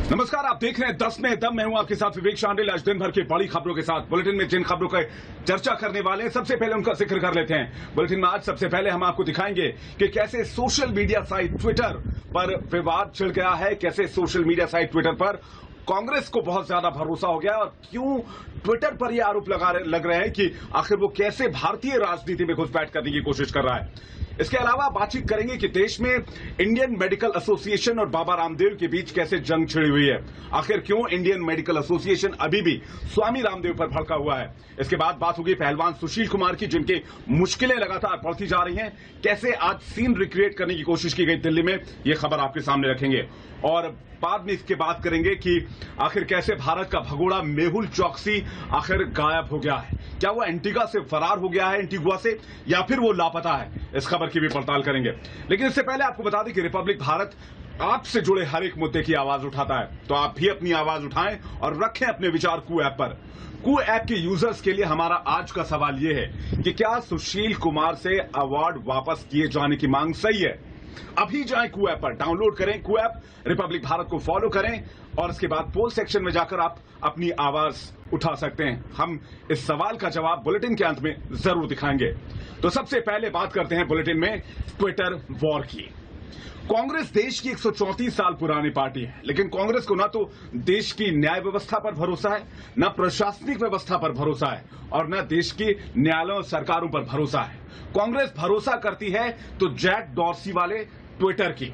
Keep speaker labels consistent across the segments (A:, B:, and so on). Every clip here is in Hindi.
A: नमस्कार, आप देख रहे हैं 10 में दम। मैं हूं आपके साथ विवेक शांडिल। आज दिन भर की बड़ी खबरों के साथ बुलेटिन में जिन खबरों का चर्चा करने वाले हैं, सबसे पहले उनका जिक्र कर लेते हैं। बुलेटिन में आज सबसे पहले हम आपको दिखाएंगे कि कैसे सोशल मीडिया साइट ट्विटर पर विवाद छिड़ गया है, कैसे सोशल मीडिया साइट ट्विटर पर कांग्रेस को बहुत ज्यादा भरोसा हो गया और क्यों ट्विटर पर यह आरोप लग रहे हैं कि आखिर वो कैसे भारतीय राजनीति में घुसपैठ करने की कोशिश कर रहा है। इसके अलावा बातचीत करेंगे कि देश में इंडियन मेडिकल एसोसिएशन और बाबा रामदेव के बीच कैसे जंग छिड़ी हुई है। आखिर क्यों इंडियन मेडिकल एसोसिएशन अभी भी स्वामी रामदेव पर भड़का हुआ है। इसके बाद बात होगी पहलवान सुशील कुमार की, जिनकी मुश्किलें लगातार बढ़ती जा रही हैं। कैसे आज सीन रिक्रिएट करने की कोशिश की गई दिल्ली में, ये खबर आपके सामने रखेंगे। और बाद में इसके बात करेंगे कि आखिर कैसे भारत का भगोड़ा मेहुल चौकसी आखिर गायब हो गया है। क्या वो एंटीगा से फरार हो गया है, एंटीगुआ से, या फिर वो लापता है? इस खबर की भी पड़ताल करेंगे। लेकिन इससे पहले आपको बता दें कि रिपब्लिक भारत आपसे जुड़े हर एक मुद्दे की आवाज उठाता है, तो आप भी अपनी आवाज उठाएं और रखें अपने विचार कू ऐप पर। कू ऐप के यूजर्स के लिए हमारा आज का सवाल यह है कि क्या सुशील कुमार से अवार्ड वापस किए जाने की मांग सही है? अभी जाएं कू ऐप पर, डाउनलोड करें कू ऐप, रिपब्लिक भारत को फॉलो करें और इसके बाद पोल सेक्शन में जाकर आप अपनी आवाज उठा सकते हैं। हम इस सवाल का जवाब बुलेटिन के अंत में जरूर दिखाएंगे। तो सबसे पहले बात करते हैं बुलेटिन में ट्विटर वॉर की। कांग्रेस देश की 134 साल पुरानी पार्टी है, लेकिन कांग्रेस को न तो देश की न्याय व्यवस्था पर भरोसा है, न प्रशासनिक व्यवस्था पर भरोसा है और न देश की न्यायालयों और सरकारों पर भरोसा है। कांग्रेस भरोसा करती है तो जैक डॉर्सी वाले ट्विटर की,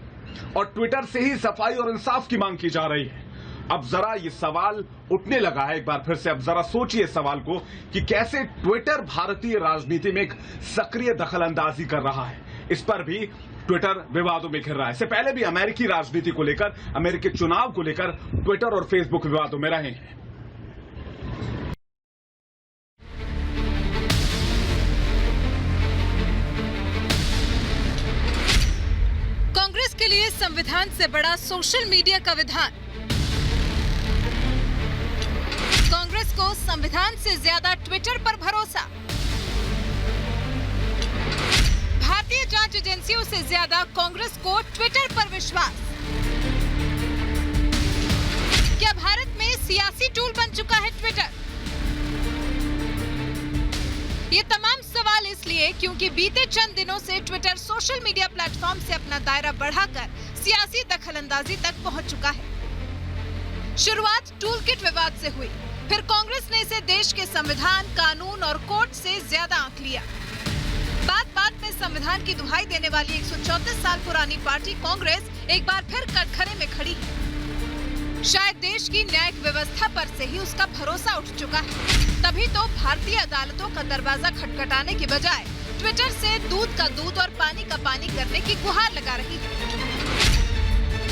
A: और ट्विटर से ही सफाई और इंसाफ की मांग की जा रही है। अब जरा ये सवाल उठने लगा है एक बार फिर से। अब जरा सोचिए इस सवाल को कि कैसे ट्विटर भारतीय राजनीति में एक सक्रिय दखलंदाजी कर रहा है। इस पर भी ट्विटर विवादों में घिर रहा है। इससे पहले भी अमेरिकी राजनीति को लेकर, अमेरिकी चुनाव को लेकर ट्विटर और फेसबुक विवादों में रहे हैं।
B: कांग्रेस के लिए संविधान से बड़ा सोशल मीडिया का विधान। कांग्रेस को संविधान से ज्यादा ट्विटर पर भरोसा। भारतीय जांच एजेंसियों से ज्यादा कांग्रेस को ट्विटर पर विश्वास। क्या भारत में सियासी टूल बन चुका है ट्विटर? ये तमाम सवाल इसलिए क्योंकि बीते चंद दिनों से ट्विटर सोशल मीडिया प्लेटफॉर्म से अपना दायरा बढ़ाकर सियासी दखलंदाजी तक पहुंच चुका है। शुरुआत टूल किट विवाद से हुई, फिर कांग्रेस ने इसे देश के संविधान, कानून और कोर्ट से ज्यादा आंक लिया। बात बात में संविधान की दुहाई देने वाली 134 साल पुरानी पार्टी कांग्रेस एक बार फिर कटघरे में खड़ी है। शायद देश की न्यायिक व्यवस्था पर से ही उसका भरोसा उठ चुका है। तभी तो भारतीय अदालतों का दरवाजा खटखटाने की बजाय ट्विटर से दूध का दूध और पानी का पानी करने की गुहार लगा रही है।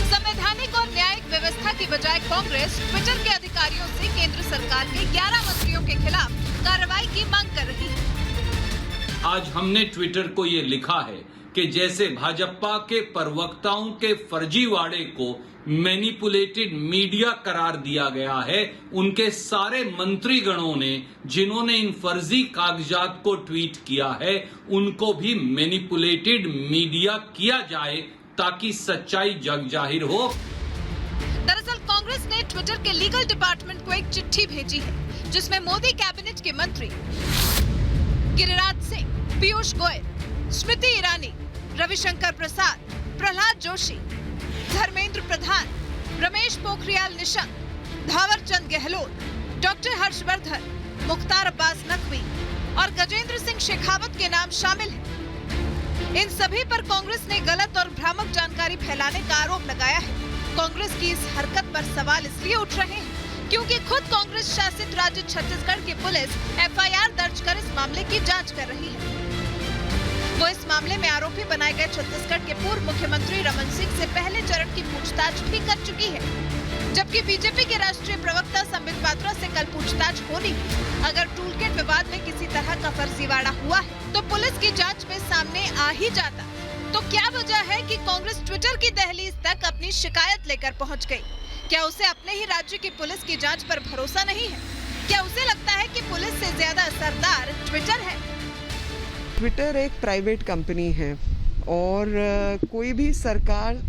B: संवैधानिक और न्यायिक व्यवस्था की बजाय कांग्रेस ट्विटर के अधिकारियों से केंद्र सरकार के 11 मंत्रियों के खिलाफ कार्रवाई की मांग कर रही है।
C: आज हमने ट्विटर को ये लिखा है कि जैसे भाजपा के प्रवक्ताओं के फर्जीवाड़े को मैनिपुलेटेड मीडिया करार दिया गया है, उनके सारे मंत्रीगणों ने जिन्होंने इन फर्जी कागजात को ट्वीट किया है, उनको भी मैनिपुलेटेड मीडिया किया जाए ताकि सच्चाई जग जाहिर हो।
B: दरअसल कांग्रेस ने ट्विटर के लीगल डिपार्टमेंट को एक चिट्ठी भेजी है, जिसमें मोदी कैबिनेट के मंत्री गिरिराज सिंह, पीयूष गोयल, स्मृति ईरानी, रविशंकर प्रसाद, प्रहलाद जोशी, धर्मेंद्र प्रधान, रमेश पोखरियाल निशंक, धावर चंद गहलोत, डॉक्टर हर्षवर्धन, मुख्तार अब्बास नकवी और गजेंद्र सिंह शेखावत के नाम शामिल हैं। इन सभी पर कांग्रेस ने गलत और भ्रामक जानकारी फैलाने का आरोप लगाया है। कांग्रेस की इस हरकत पर सवाल इसलिए उठ रहे हैं क्योंकि खुद कांग्रेस शासित राज्य छत्तीसगढ़ की पुलिस एफआईआर दर्ज कर इस मामले की जांच कर रही है। वो इस मामले में आरोपी बनाए गए छत्तीसगढ़ के पूर्व मुख्यमंत्री रमन सिंह से पहले चरण की पूछताछ भी कर चुकी है, जबकि बीजेपी के राष्ट्रीय प्रवक्ता संबित पात्रा से कल पूछताछ होनी है। अगर टूलकिट विवाद में किसी तरह का फर्जीवाड़ा हुआ है तो पुलिस की जांच में सामने आ ही जाता। तो क्या वजह है कि कांग्रेस ट्विटर की दहलीज तक अपनी शिकायत लेकर पहुंच गई? क्या उसे अपने ही राज्य की पुलिस की जांच पर भरोसा नहीं है? क्या उसे लगता है कि पुलिस से ज्यादा असरदार ट्विटर है?
D: ट्विटर एक प्राइवेट कंपनी है और कोई भी सरकार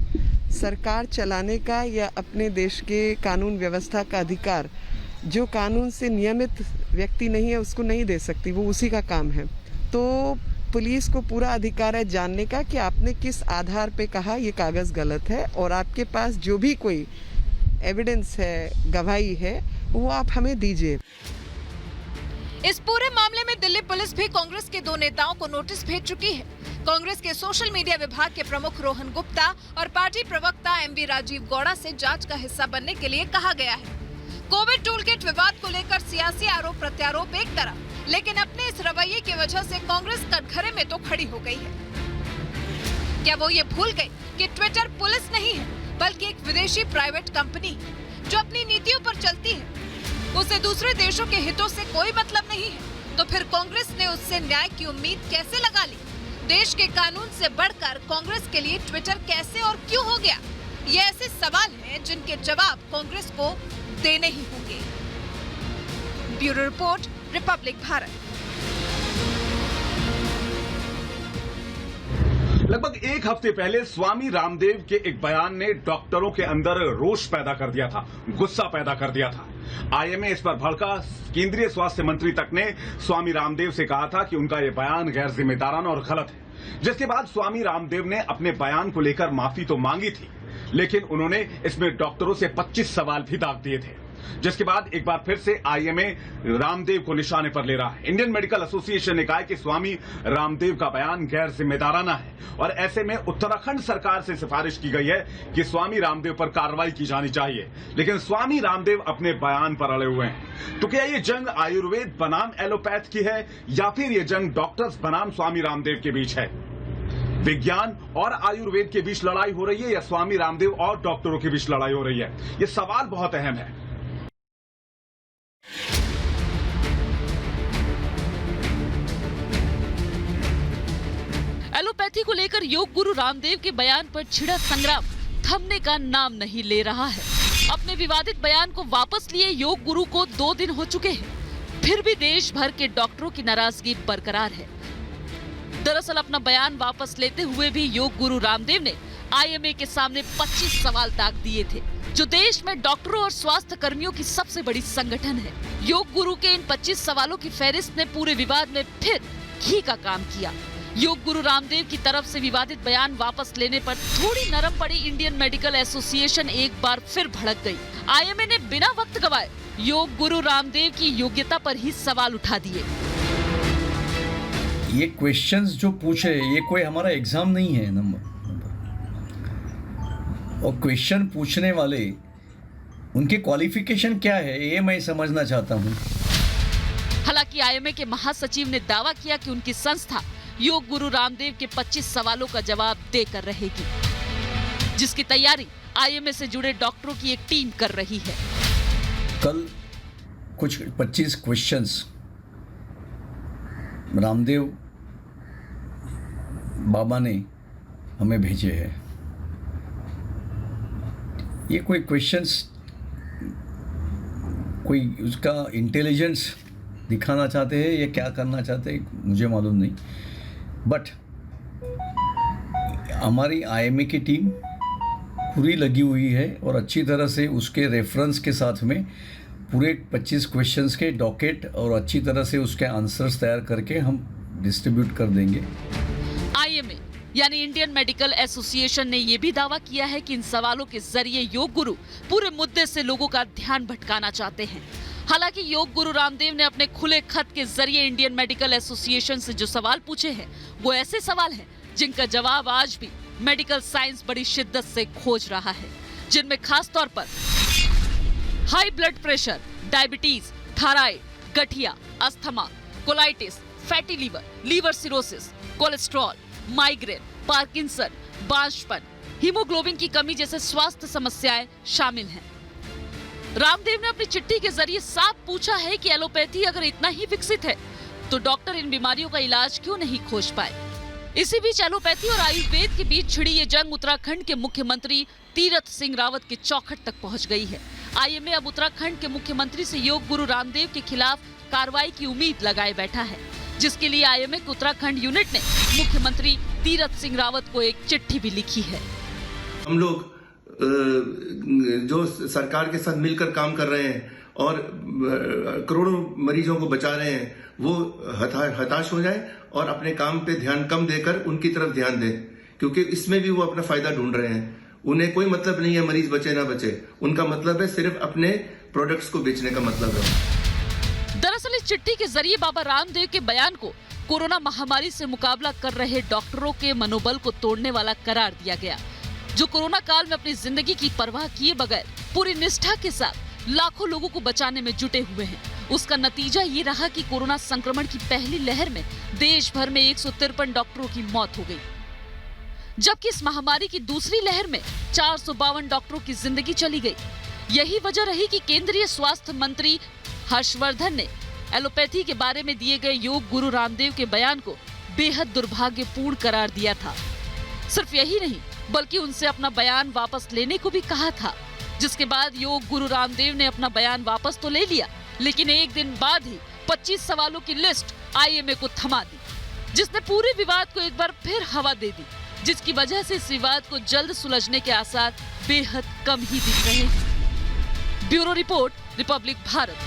D: सरकार चलाने का या अपने देश के कानून व्यवस्था का अधिकार जो कानून से नियमित व्यक्ति नहीं है उसको नहीं दे सकती, वो उसी का काम है। तो पुलिस को पूरा अधिकार है जानने का कि आपने किस आधार पे कहा ये कागज़ गलत है, और आपके पास जो भी कोई एविडेंस है, गवाही है, वो आप हमें दीजिए।
B: इस पूरे मामले में दिल्ली पुलिस भी कांग्रेस के 2 नेताओं को नोटिस भेज चुकी है। कांग्रेस के सोशल मीडिया विभाग के प्रमुख रोहन गुप्ता और पार्टी प्रवक्ता एमवी राजीव गौड़ा से जांच का हिस्सा बनने के लिए कहा गया है। कोविड टूल किट विवाद को लेकर सियासी आरोप प्रत्यारोप एक तरफ, लेकिन अपने इस रवैये की वजह से कांग्रेस कटघरे में तो खड़ी हो गई है। क्या वो ये भूल गई कि ट्विटर पुलिस नहीं है बल्कि एक विदेशी प्राइवेट कंपनी जो अपनी नीतियों पर चलती है, उसे दूसरे देशों के हितों से कोई मतलब नहीं है, तो फिर कांग्रेस ने उससे न्याय की उम्मीद कैसे लगा ली? देश के कानून से बढ़कर कांग्रेस के लिए ट्विटर कैसे और क्यों हो गया? ये ऐसे सवाल हैं जिनके जवाब कांग्रेस को देने ही होंगे। Bureau report, Republic Bharat.
A: लगभग एक हफ्ते पहले स्वामी रामदेव के एक बयान ने डॉक्टरों के अंदर रोष पैदा कर दिया था, गुस्सा पैदा कर दिया था। आईएमए इस पर भड़का। केंद्रीय स्वास्थ्य मंत्री तक ने स्वामी रामदेव से कहा था कि उनका यह बयान गैर जिम्मेदाराना और गलत है, जिसके बाद स्वामी रामदेव ने अपने बयान को लेकर माफी तो मांगी थी, लेकिन उन्होंने इसमें डॉक्टरों से 25 सवाल भी दाग दिए थे, जिसके बाद एक बार फिर से आईएमए रामदेव को निशाने पर ले रहा है। इंडियन मेडिकल एसोसिएशन ने कहा है कि स्वामी रामदेव का बयान गैर जिम्मेदाराना है और ऐसे में उत्तराखंड सरकार से सिफारिश की गई है कि स्वामी रामदेव पर कार्रवाई की जानी चाहिए, लेकिन स्वामी रामदेव अपने बयान पर अड़े हुए हैं। तो क्या ये जंग आयुर्वेद बनाम एलोपैथ की है या फिर ये जंग डॉक्टर्स बनाम स्वामी रामदेव के बीच है? विज्ञान और आयुर्वेद के बीच लड़ाई हो रही है या स्वामी रामदेव और डॉक्टरों के बीच लड़ाई हो रही है? ये सवाल बहुत अहम है।
E: एलोपैथी को लेकर योग गुरु रामदेव के बयान पर छिड़ा संग्राम थमने का नाम नहीं ले रहा है। अपने विवादित बयान को वापस लिए योग गुरु को 2 दिन हो चुके हैं, फिर भी देश भर के डॉक्टरों की नाराजगी बरकरार है। दरअसल अपना बयान वापस लेते हुए भी योग गुरु रामदेव ने आईएमए के सामने 25 सवाल दाग दिए थे, जो देश में डॉक्टरों और स्वास्थ्य कर्मियों की सबसे बड़ी संगठन है। योग गुरु के इन 25 सवालों की फहरिस्त ने पूरे विवाद में फिर घी का काम किया। योग गुरु रामदेव की तरफ से विवादित बयान वापस लेने पर थोड़ी नरम पड़ी इंडियन मेडिकल एसोसिएशन एक बार फिर भड़क गई। आईएमए ने बिना वक्त गवाए योग गुरु रामदेव की योग्यता पर ही सवाल उठा दिए।
F: ये क्वेश्चंस जो पूछ रहे हैं, ये कोई हमारा एग्जाम नहीं है नंबर, और क्वेश्चन पूछने वाले उनके क्वालिफिकेशन क्या है ये मैं समझना चाहता हूँ।
E: हालांकि आईएमए के महासचिव ने दावा किया कि उनकी संस्था योग गुरु रामदेव के 25 सवालों का जवाब देकर रहेगी, जिसकी तैयारी आईएमए से जुड़े डॉक्टरों की एक टीम कर रही है।
F: कल कुछ 25 क्वेश्चंस रामदेव बाबा ने हमें भेजे हैं। ये कोई क्वेश्चंस कोई उसका इंटेलिजेंस दिखाना चाहते हैं या क्या करना चाहते हैं मुझे मालूम नहीं, बट हमारी आईएमए की टीम पूरी लगी हुई है और अच्छी तरह से उसके रेफरेंस के साथ में पूरे 25 क्वेश्चंस के डॉकेट और अच्छी तरह से उसके आंसर्स तैयार करके हम डिस्ट्रीब्यूट कर देंगे।
E: आईएमए यानी इंडियन मेडिकल एसोसिएशन ने यह भी दावा किया है कि इन सवालों के जरिए योग गुरु पूरे मुद्दे से लोगों का ध्यान भटकाना चाहते हैं। हालांकि योग गुरु रामदेव ने अपने खुले खत के जरिए इंडियन मेडिकल एसोसिएशन से जो सवाल पूछे हैं वो ऐसे सवाल हैं जिनका जवाब आज भी मेडिकल साइंस बड़ी शिद्दत से खोज रहा है, जिनमें खास तौर पर high blood pressure, diabetes, thyroid, गठिया, asthma, colitis, fatty liver, liver cirrhosis, cholesterol, migraine, Parkinson, बांझपन, हीमोग्लोबिन की कमी जैसे स्वास्थ्य समस्याएं शामिल हैं। रामदेव ने अपनी चिट्ठी के जरिए साफ पूछा है कि एलोपैथी अगर इतना ही विकसित है तो डॉक्टर इन बीमारियों का इलाज क्यों नहीं खोज पाए। इसी बीच एलोपैथी और आयुर्वेद के बीच छिड़ी ये जंग उत्तराखंड के मुख्यमंत्री तीरथ सिंह रावत के चौखट तक पहुंच गई है। आईएमए अब उत्तराखंड के मुख्यमंत्री से योग गुरु रामदेव के खिलाफ कार्रवाई की उम्मीद लगाए बैठा है, जिसके लिए आईएमए के उत्तराखंड यूनिट ने मुख्यमंत्री तीरथ सिंह रावत को एक चिट्ठी भी लिखी है।
G: हम लोग जो सरकार के साथ मिलकर काम कर रहे हैं और करोड़ों मरीजों को बचा रहे हैं, वो हताश हो जाए और अपने काम पे ध्यान कम देकर उनकी तरफ ध्यान दें, क्योंकि इसमें भी वो अपना फायदा ढूंढ रहे हैं। उन्हें कोई मतलब नहीं है मरीज बचे ना बचे, उनका मतलब है सिर्फ अपने प्रोडक्ट्स को बेचने का मतलब है।
E: दरअसल इस चिट्ठी के जरिए बाबा रामदेव के बयान को कोरोना महामारी से मुकाबला कर रहे डॉक्टरों के मनोबल को तोड़ने वाला करार दिया गया, जो कोरोना काल में अपनी जिंदगी की परवाह किए बगैर पूरी निष्ठा के साथ लाखों लोगों को बचाने में जुटे हुए हैं। उसका नतीजा ये रहा कि कोरोना संक्रमण की पहली लहर में देश भर में 153 डॉक्टरों की मौत हो गई, जबकि इस महामारी की दूसरी लहर में 452 डॉक्टरों की जिंदगी चली गई। यही वजह रही कि केंद्रीय स्वास्थ्य मंत्री हर्षवर्धन ने एलोपैथी के बारे में दिए गए योग गुरु रामदेव के बयान को बेहद दुर्भाग्यपूर्ण करार दिया था। सिर्फ यही नहीं, बल्कि उनसे अपना बयान वापस लेने को भी कहा था, जिसके बाद योग गुरु रामदेव ने अपना बयान वापस तो ले लिया, लेकिन एक दिन बाद ही 25 सवालों की लिस्ट आईएमए को थमा दी, जिसने पूरे विवाद को एक बार फिर हवा दे दी, जिसकी वजह से इस विवाद को जल्द सुलझने के आसार बेहद कम ही दिख रहे हैं। Bureau report, Republic Bharat.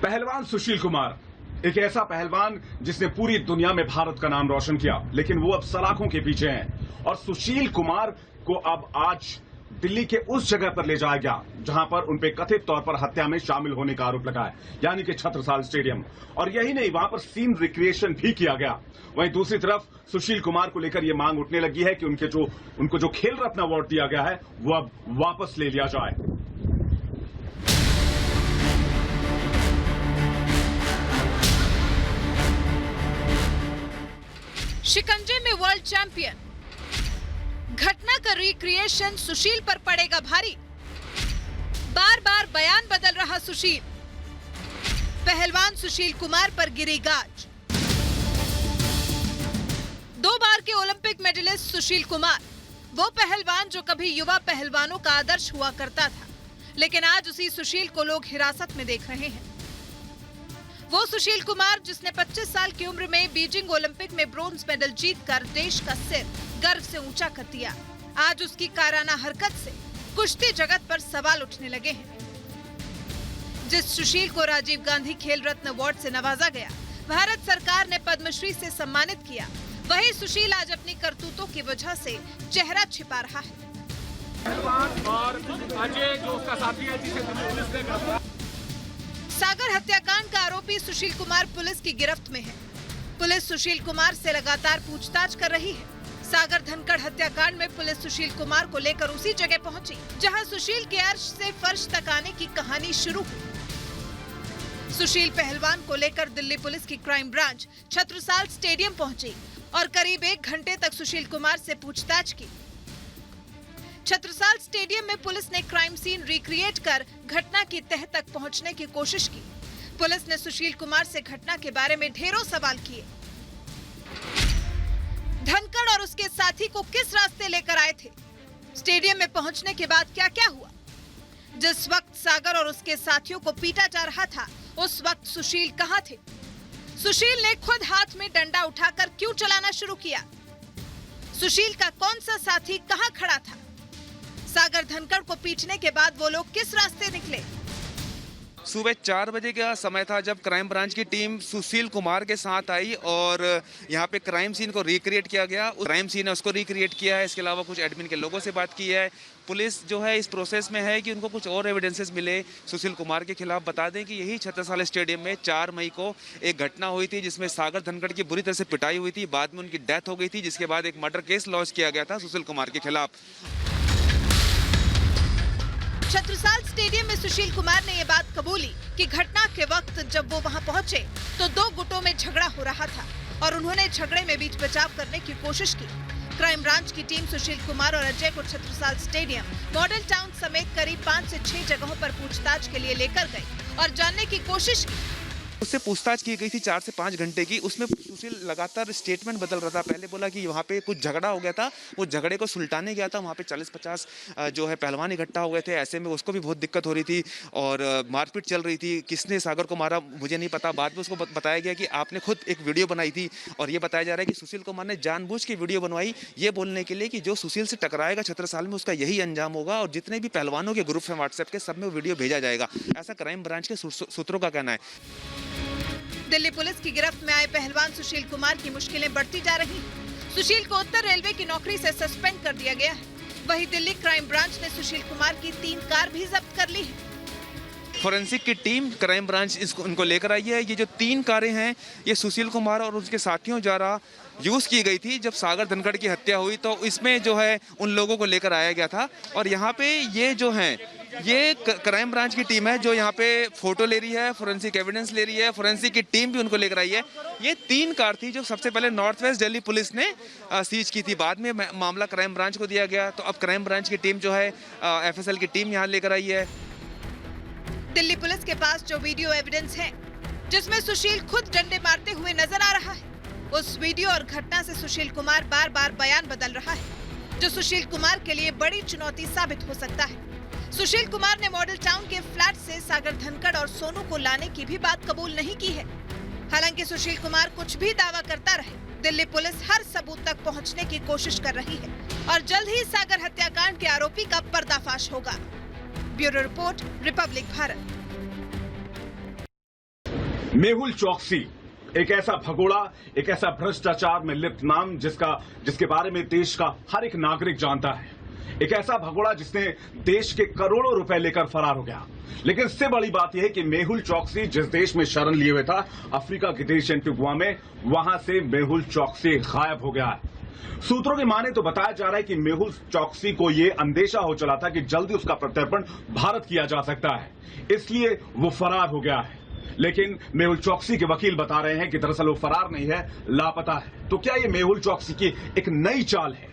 A: पहलवान सुशील कुमार, एक ऐसा पहलवान जिसने पूरी दुनिया में भारत का नाम रोशन किया, लेकिन वो अब सलाखों के पीछे हैं। और सुशील कुमार को अब आज दिल्ली के उस जगह पर ले जाया गया जहां पर उनपे कथित तौर पर हत्या में शामिल होने का आरोप लगा है, यानी कि छत्रसाल स्टेडियम। और यही नहीं, वहां पर सीन रिक्रिएशन भी किया गया। वहीं दूसरी तरफ सुशील कुमार को लेकर यह मांग उठने लगी है कि उनको जो खेल रत्न अवार्ड दिया गया है वो अब वापस ले लिया जाए।
B: शिकंजे में वर्ल्ड चैंपियन, घटना का रिक्रिएशन सुशील पर पड़ेगा भारी। बार बार बयान बदल रहा सुशील, पहलवान सुशील कुमार पर गिरी गाज। 2 बार के ओलंपिक मेडलिस्ट सुशील कुमार, वो पहलवान जो कभी युवा पहलवानों का आदर्श हुआ करता था, लेकिन आज उसी सुशील को लोग हिरासत में देख रहे हैं। वो सुशील कुमार जिसने 25 साल की उम्र में बीजिंग ओलंपिक में ब्रोंज मेडल जीतकर देश का सिर गर्व से ऊंचा कर दिया, आज उसकी काराना हरकत से कुश्ती जगत पर सवाल उठने लगे हैं। जिस सुशील को राजीव गांधी खेल रत्न अवार्ड से नवाजा गया, भारत सरकार ने पद्मश्री से सम्मानित किया, वही सुशील आज अपनी करतूतों की वजह से चेहरा छिपा रहा है।
A: और अजय जो उसका साथी है, जिसे पुलिस ने
B: सागर हत्याकांड का आरोपी सुशील कुमार पुलिस की गिरफ्त में है। पुलिस सुशील कुमार से लगातार पूछताछ कर रही है। सागर धनखड़ हत्याकांड में पुलिस सुशील कुमार को लेकर उसी जगह पहुंची जहां सुशील के अर्श से फर्श तक आने की कहानी शुरू हुई। सुशील पहलवान को लेकर दिल्ली पुलिस की क्राइम ब्रांच छत्रसाल स्टेडियम पहुंची और करीब 1 घंटे तक सुशील कुमार से पूछताछ की। छत्रसाल स्टेडियम में पुलिस ने क्राइम सीन रिक्रिएट कर घटना की तह तक पहुंचने की कोशिश की। पुलिस ने सुशील कुमार से घटना के बारे में ढेरों सवाल किए। धनखड़ और उसके साथी को किस रास्ते लेकर आए थे? स्टेडियम में पहुंचने के बाद क्या क्या हुआ? जिस वक्त सागर और उसके साथियों को पीटा जा रहा था, उस वक्त सुशील कहां थे? सुशील ने खुद हाथ में डंडा उठाकर क्यों चलाना शुरू किया? सुशील का कौन सा साथी कहां खड़ा था? सागर धनखड़ को पीटने के बाद वो लोग किस रास्ते निकले?
H: सुबह 4 बजे का समय था जब क्राइम ब्रांच की टीम सुशील कुमार के साथ आई और यहाँ पे क्राइम सीन को रिक्रिएट किया गया। क्राइम सीन है उसको रिक्रिएट किया है। इसके अलावा कुछ एडमिन के लोगों से बात की है। पुलिस जो है इस प्रोसेस में है कि उनको कुछ और एविडेंसेस मिले सुशील कुमार के खिलाफ। बता दें कि यही छत्रसाल स्टेडियम में 4 मई को एक घटना हुई थी जिसमें सागर धनखड़ की बुरी तरह से पिटाई हुई थी। बाद में उनकी डेथ हो गई थी, जिसके बाद एक मर्डर केस लॉन्च किया गया था सुशील कुमार के खिलाफ।
B: छत्रसाल स्टेडियम में सुशील कुमार ने ये बात कबूली कि घटना के वक्त जब वो वहां पहुंचे तो 2 गुटों में झगड़ा हो रहा था और उन्होंने झगड़े में बीच बचाव करने की कोशिश की। क्राइम ब्रांच की टीम सुशील कुमार और अजय को छत्रसाल स्टेडियम, मॉडल टाउन समेत करीब 5 से 6 जगहों पर पूछताछ के लिए लेकर गई और जानने की कोशिश की।
H: उससे पूछताछ की गई थी 4 से 5 घंटे की। उसमें सुशील लगातार स्टेटमेंट बदल रहा था। पहले बोला कि वहाँ पे कुछ झगड़ा हो गया था, वो झगड़े को सुलटाने गया था, वहाँ पे 40-50 जो है पहलवान इकट्ठा हो गए थे, ऐसे में उसको भी बहुत दिक्कत हो रही थी और मारपीट चल रही थी। किसने सागर को मारा मुझे नहीं पता। बाद में उसको बताया गया कि आपने खुद एक वीडियो बनाई थी और ये बताया जा रहा है कि सुशील कुमार ने जानबूझ के वीडियो बनवाई ये बोलने के लिए कि जो सुशील से टकराएगा छत्रसाल में उसका यही अंजाम होगा और जितने भी पहलवानों के ग्रुप हैं व्हाट्सएप के सब में वो वीडियो भेजा जाएगा, ऐसा क्राइम ब्रांच के सूत्रों का कहना है।
B: दिल्ली पुलिस की गिरफ्त में आए पहलवान सुशील कुमार की मुश्किलें बढ़ती जा रही हैं। सुशील को उत्तर रेलवे की नौकरी से सस्पेंड कर दिया गया है। वहीं दिल्ली क्राइम ब्रांच ने सुशील कुमार की 3 कार भी जब्त कर ली है।
H: फोरेंसिक की टीम क्राइम ब्रांच इनको लेकर आई है। ये जो 3 कारें हैं ये सुशील कुमार और उसके साथियों द्वारा यूज़ की गई थी जब सागर धनखड़ की हत्या हुई, तो इसमें जो है उन लोगों को लेकर आया गया था। और यहाँ पे ये जो हैं ये क्राइम ब्रांच की टीम है जो यहाँ पे फोटो ले रही है, फोरेंसिक एविडेंस ले रही है, फोरेंसिक की टीम भी उनको लेकर आई है। ये 3 कार थी जो सबसे पहले नॉर्थ वेस्ट दिल्ली पुलिस ने सीज की थी, बाद में मामला क्राइम ब्रांच को दिया गया। तो अब क्राइम ब्रांच की टीम जो है FSL की टीम यहाँ लेकर आई है।
B: दिल्ली पुलिस के पास जो वीडियो एविडेंस है जिसमें सुशील खुद डंडे मारते हुए नजर आ रहा है, उस वीडियो और घटना से सुशील कुमार बार बार बयान बदल रहा है, जो सुशील कुमार के लिए बड़ी चुनौती साबित हो सकता है। सुशील कुमार ने मॉडल टाउन के फ्लैट से सागर धनखड़ और सोनू को लाने की भी बात कबूल नहीं की है। हालांकि सुशील कुमार कुछ भी दावा करता रहे, दिल्ली पुलिस हर सबूत तक पहुंचने की कोशिश कर रही है और जल्द ही सागर हत्याकांड के आरोपी का पर्दाफाश होगा। Bureau report, Republic Bharat.
A: Mehul चौकसी एक ऐसा भगोड़ा, एक ऐसा भ्रष्टाचार में लिप्त नाम जिसके बारे में देश का हर एक नागरिक जानता है। एक ऐसा भगोड़ा जिसने देश के करोड़ों रुपए लेकर फरार हो गया। लेकिन इससे बड़ी बात यह है कि मेहुल चौकसी जिस देश में शरण लिए हुए था, अफ्रीका के देश एंटीगुआ में, वहां से मेहुल चौकसी गायब हो गया है। सूत्रों की माने तो बताया जा रहा है कि मेहुल चौकसी को यह अंदेशा हो चला था कि जल्दी उसका प्रत्यर्पण भारत किया जा सकता है, इसलिए वो फरार हो गया है। लेकिन मेहुल चौकसी के वकील बता रहे हैं कि दरअसल वो फरार नहीं है, लापता है। तो क्या ये मेहुल चौकसी की एक नई चाल है?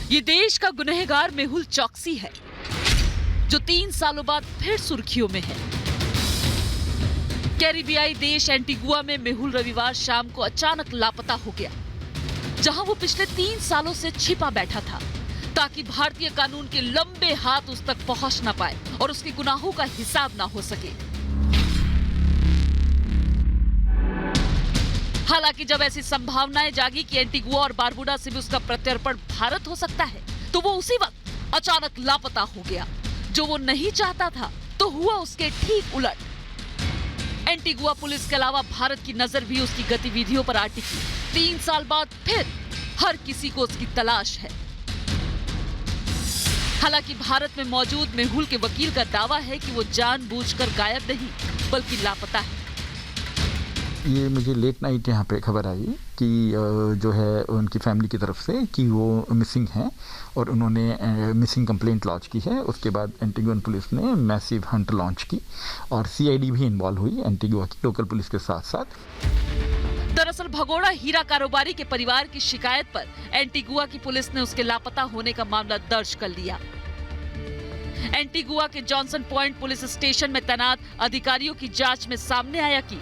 E: ये देश का गुनहगार मेहुल चौकसी है जो 3 सालों बाद फिर सुर्खियों में है। कैरिबियाई देश एंटीगुआ में मेहुल रविवार शाम को अचानक लापता हो गया, जहां वो पिछले 3 सालों से छिपा बैठा था ताकि भारतीय कानून के लंबे हाथ उस तक पहुंच ना पाए और उसके गुनाहों का हिसाब ना हो सके। हालांकि जब ऐसी संभावनाएं जागी कि एंटीगुआ और बारबुडा से भी उसका प्रत्यर्पण भारत हो सकता है, तो वो उसी वक्त अचानक लापता हो गया। जो वो नहीं चाहता था तो हुआ उसके ठीक उलट। एंटीगुआ पुलिस के अलावा भारत की नजर भी उसकी गतिविधियों पर आ टिकी। 3 साल बाद फिर हर किसी को उसकी तलाश है। हालांकि भारत में मौजूद मेहुल के वकील का दावा है कि वो जानबूझकर गायब नहीं बल्कि लापता है।
I: ये मुझे लेट नाइट यहाँ पे खबर आई कि जो है उनकी फैमिली की तरफ से कि वो मिसिंग हैं और उन्होंने मिसिंग कंप्लेंट लॉन्च की है। उसके बाद एंटीगुआ पुलिस ने मैसिव हंट लॉन्च की और CID भी इन्वॉल्व हुई एंटीगुआ की लोकल पुलिस के साथ साथ।
E: दरअसल भगोड़ा हीरा कारोबारी के परिवार की शिकायत पर एंटीगुआ की पुलिस ने उसके लापता होने का मामला दर्ज कर लिया। एंटीगुआ के जॉनसन पॉइंट पुलिस स्टेशन में तैनात अधिकारियों की जांच में सामने आया कि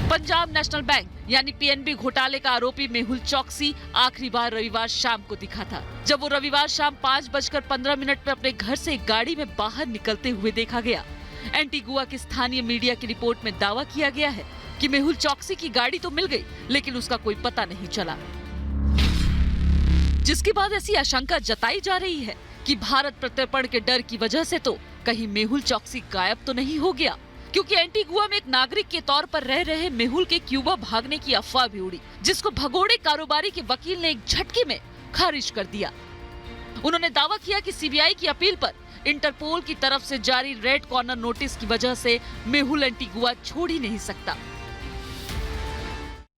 E: पंजाब नेशनल बैंक यानी PNB घोटाले का आरोपी मेहुल चौकसी आखिरी बार रविवार शाम को दिखा था, जब वो रविवार शाम 5:15 पे अपने घर से एक गाड़ी में बाहर निकलते हुए देखा गया। एंटीगुआ की स्थानीय मीडिया की रिपोर्ट में दावा किया गया है कि मेहुल चौकसी की गाड़ी तो मिल गई, लेकिन उसका कोई पता नहीं चला, जिसके बाद ऐसी आशंका जताई जा रही है कि भारत प्रत्यर्पण के डर की वजह से तो कहीं मेहुल चौकसी गायब तो नहीं हो गया, क्योंकि एंटीगुआ में एक नागरिक के तौर पर रह रहे मेहुल के क्यूबा भागने की अफवाह भी उड़ी, जिसको भगोड़े कारोबारी के वकील ने एक झटके में खारिज कर दिया। उन्होंने दावा किया कि CBI की अपील पर इंटरपोल की तरफ से जारी रेड कॉर्नर नोटिस की वजह से मेहुल एंटीगुआ छोड़ ही नहीं सकता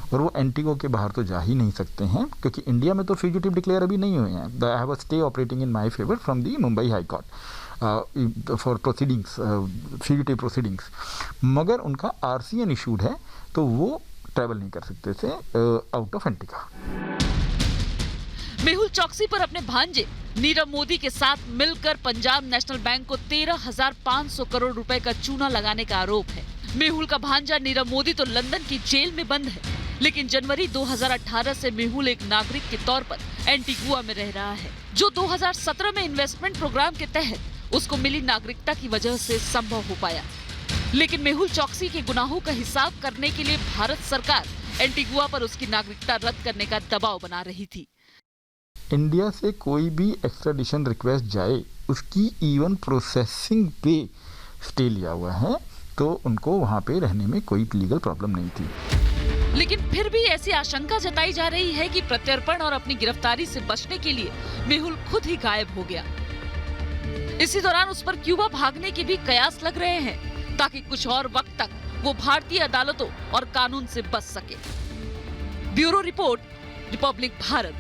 I: और वो एंटीगुआ के बाहर तो जा ही नहीं सकते हैं, क्योंकि इंडिया में तो फ्यूजिटिव डिक्लेयर अभी नहीं हुए हैं। I have a stay operating in my favour from the Mumbai high court for proceedings, CVT proceedings, मगर उनका RCN इशूड है तो वो ट्रैवल नहीं कर सकते थे आउट ऑफ एंटीगा।
E: मेहुल चौकसी पर अपने भांजे नीरव मोदी के साथ मिलकर पंजाब नेशनल बैंक को 13,500 करोड़ रुपए का चूना लगाने का आरोप है। मेहुल का भांजा नीरव मोदी तो लंदन की जेल में बंद है, लेकिन जनवरी 2018 से मेहुल एक नागरिक के तौर पर एंटीगुआ में रह रहा है, जो 2017 में इन्वेस्टमेंट प्रोग्राम के तहत उसको मिली नागरिकता की वजह से संभव हो पाया। लेकिन मेहुल चौकसी के गुनाहों का हिसाब करने के लिए भारत सरकार एंटीगुआ पर उसकी नागरिकता रद्द करने का दबाव बना रही थी।
I: इंडिया से कोई भी एक्स्ट्राडिशन रिक्वेस्ट जाए, उसकी इवन प्रोसेसिंग पे स्टे लिया हुआ है, तो उनको वहाँ पे रहने में कोई लीगल प्रॉब्लम नहीं थी।
E: लेकिन फिर भी ऐसी आशंका जताई जा रही है कि प्रत्यर्पण और अपनी गिरफ्तारी से बचने के लिए मेहुल खुद ही गायब हो गया। इसी दौरान उस पर क्यूबा भागने के भी कयास लग रहे हैं, ताकि कुछ और वक्त तक वो भारतीय अदालतों और कानून से बच सके। Bureau report, Republic Bharat.